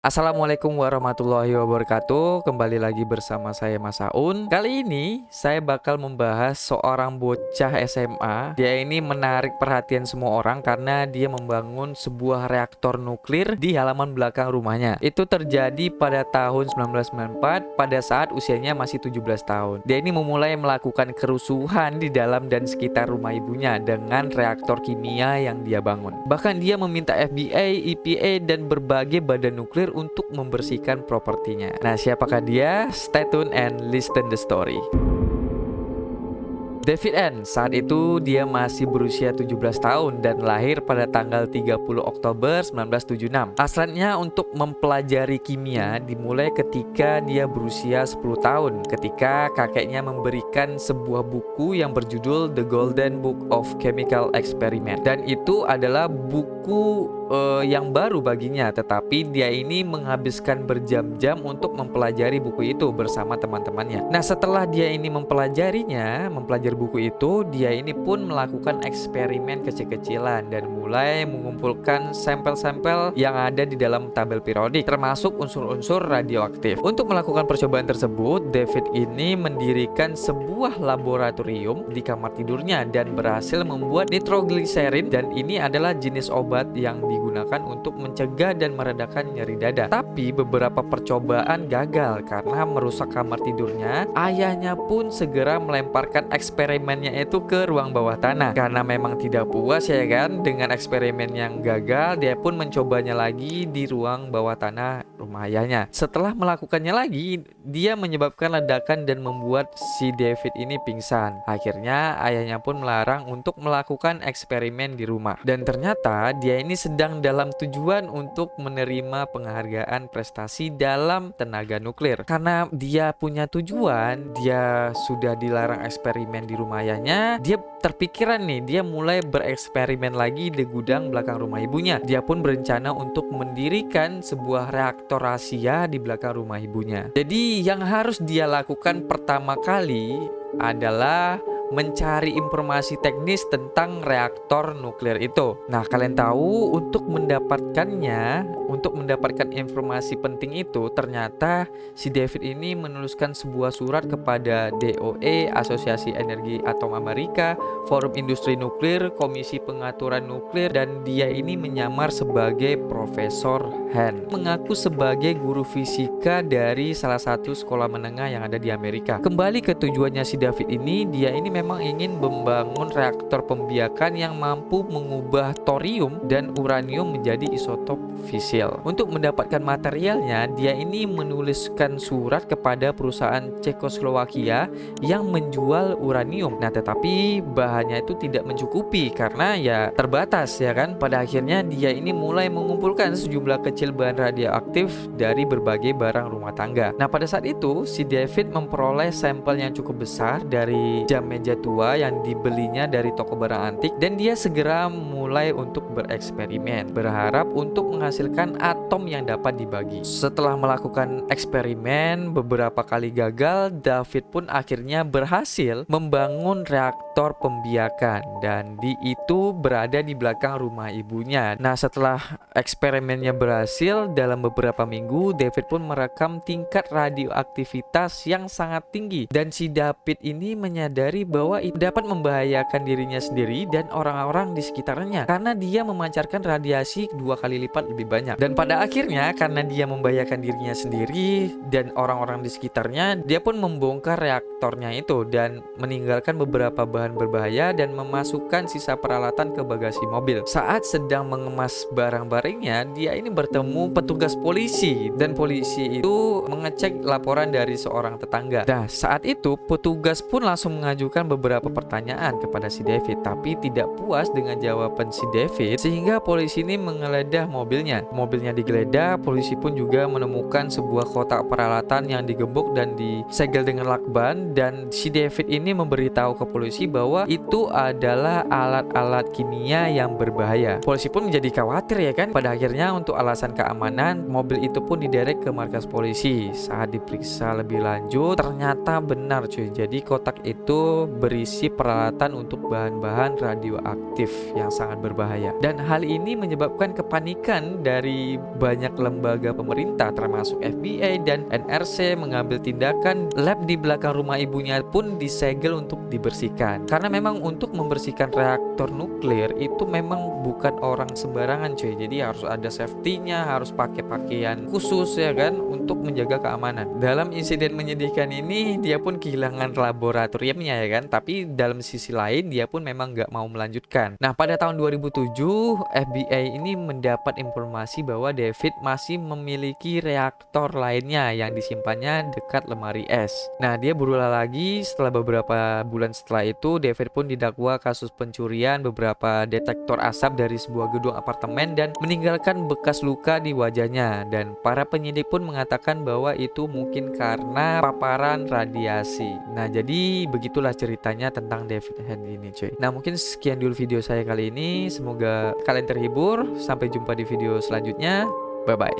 Assalamualaikum warahmatullahi wabarakatuh. Kembali lagi bersama saya Mas Aun. Kali ini saya bakal membahas seorang bocah SMA. Dia ini menarik perhatian semua orang karena dia membangun sebuah reaktor nuklir di halaman belakang rumahnya. Itu terjadi pada tahun 1994 pada saat usianya masih 17 tahun. Dia ini memulai melakukan kerusuhan di dalam dan sekitar rumah ibunya dengan reaktor kimia yang dia bangun. Bahkan dia meminta FBI, EPA dan berbagai badan nuklir untuk membersihkan propertinya. Nah, siapakah dia? Stay tune and listen the story. David N. saat itu dia masih berusia 17 tahun dan lahir pada tanggal 30 Oktober 1976. Asalnya untuk mempelajari kimia dimulai ketika dia berusia 10 tahun ketika kakeknya memberikan sebuah buku yang berjudul The Golden Book of Chemical Experiment, dan itu adalah buku yang baru baginya, tetapi dia ini menghabiskan berjam-jam untuk mempelajari buku itu bersama teman-temannya. Nah, setelah dia ini mempelajari buku itu, dia ini pun melakukan eksperimen kecil-kecilan dan mulai mengumpulkan sampel-sampel yang ada di dalam tabel periodik, termasuk unsur-unsur radioaktif. Untuk melakukan percobaan tersebut, David ini mendirikan sebuah laboratorium di kamar tidurnya dan berhasil membuat nitrogliserin, dan ini adalah jenis obat yang digunakan untuk mencegah dan meredakan nyeri dada. Tapi beberapa percobaan gagal karena merusak kamar tidurnya. Ayahnya pun segera melemparkan eksperimennya itu ke ruang bawah tanah. Karena memang tidak puas ya kan dengan eksperimen yang gagal, dia pun mencobanya lagi di ruang bawah tanah rumah ayahnya. Setelah melakukannya lagi, dia menyebabkan ledakan dan membuat si David ini pingsan. Akhirnya ayahnya pun melarang untuk melakukan eksperimen di rumah. Dan ternyata dia ini sedang dalam tujuan untuk menerima penghargaan prestasi dalam tenaga nuklir. Karena dia punya tujuan, dia sudah dilarang eksperimen di rumah ayahnya, dia terpikiran nih, dia mulai bereksperimen lagi di gudang belakang rumah ibunya. Dia pun berencana untuk mendirikan sebuah reaktor rahasia di belakang rumah ibunya. Jadi yang harus dia lakukan pertama kali adalah mencari informasi teknis tentang reaktor nuklir itu. Nah, kalian tahu untuk mendapatkan informasi penting itu, ternyata si David ini menuliskan sebuah surat kepada DOE, Asosiasi Energi Atom Amerika, Forum Industri Nuklir, Komisi Pengaturan Nuklir, dan dia ini menyamar sebagai Profesor Han, mengaku sebagai guru fisika dari salah satu sekolah menengah yang ada di Amerika. Kembali ke tujuannya si David ini, dia ini memang ingin membangun reaktor pembiakan yang mampu mengubah thorium dan uranium menjadi isotop fisil. Untuk mendapatkan materialnya, dia ini menuliskan surat kepada perusahaan Cekoslowakia yang menjual uranium. Nah, tetapi bahannya itu tidak mencukupi karena ya terbatas ya kan. Pada akhirnya dia ini mulai mengumpulkan sejumlah kecil bahan radioaktif dari berbagai barang rumah tangga. Nah, pada saat itu si David memperoleh sampel yang cukup besar dari jam meja tua yang dibelinya dari toko barang antik, dan dia segera mulai untuk bereksperimen, berharap untuk menghasilkan atom yang dapat dibagi. Setelah melakukan eksperimen beberapa kali gagal, David pun akhirnya berhasil membangun reaktor pembiakan, dan itu berada di belakang rumah ibunya. Nah, setelah eksperimennya berhasil, dalam beberapa minggu David pun merekam tingkat radioaktivitas yang sangat tinggi, dan si David ini menyadari bahwa itu dapat membahayakan dirinya sendiri dan orang-orang di sekitarnya karena dia memancarkan radiasi 2 kali lipat lebih banyak. Dan pada akhirnya karena dia membahayakan dirinya sendiri dan orang-orang di sekitarnya, dia pun membongkar reaktornya itu dan meninggalkan beberapa bahan berbahaya dan memasukkan sisa peralatan ke bagasi mobil. Saat sedang mengemas barang-barangnya, dia ini bertemu petugas polisi, dan polisi itu mengecek laporan dari seorang tetangga. Nah, saat itu petugas pun langsung mengajukan beberapa pertanyaan kepada si David, tapi tidak puas dengan jawaban si David sehingga polisi ini menggeledah mobilnya. Mobilnya digeledah, polisi pun juga menemukan sebuah kotak peralatan yang digembok dan disegel dengan lakban, dan si David ini memberitahu ke polisi bahwa itu adalah alat-alat kimia yang berbahaya. Polisi pun menjadi khawatir ya kan. Pada akhirnya untuk alasan keamanan, mobil itu pun diderek ke markas polisi. Saat diperiksa lebih lanjut, ternyata benar cuy. Jadi kotak itu berisi peralatan untuk bahan-bahan radioaktif yang sangat berbahaya. Dan hal ini menyebabkan kepanikan dari banyak lembaga pemerintah termasuk FBI dan NRC mengambil tindakan. Lab di belakang rumah ibunya pun disegel untuk dibersihkan. Karena memang untuk membersihkan reaktor nuklir itu memang bukan orang sembarangan cuy. Jadi harus ada safety-nya, harus pakai pakaian khusus ya kan untuk menjaga keamanan. Dalam insiden menyedihkan ini dia pun kehilangan laboratoriumnya ya kan, tapi dalam sisi lain dia pun memang nggak mau melanjutkan. Nah, pada tahun 2007 FBI ini mendapat informasi bahwa David masih memiliki reaktor lainnya yang disimpannya dekat lemari es. Nah, dia berulah lagi. Setelah beberapa bulan setelah itu, David pun didakwa kasus pencurian beberapa detektor asap dari sebuah gedung apartemen dan meninggalkan bekas luka di wajahnya. Dan para penyidik pun mengatakan bahwa itu mungkin karena paparan radiasi. Nah, jadi begitulah ceritanya tentang David Henry ini cuy. Nah, mungkin sekian dulu video saya kali ini. Semoga kalian terhibur. Sampai jumpa di video selanjutnya. Bye bye.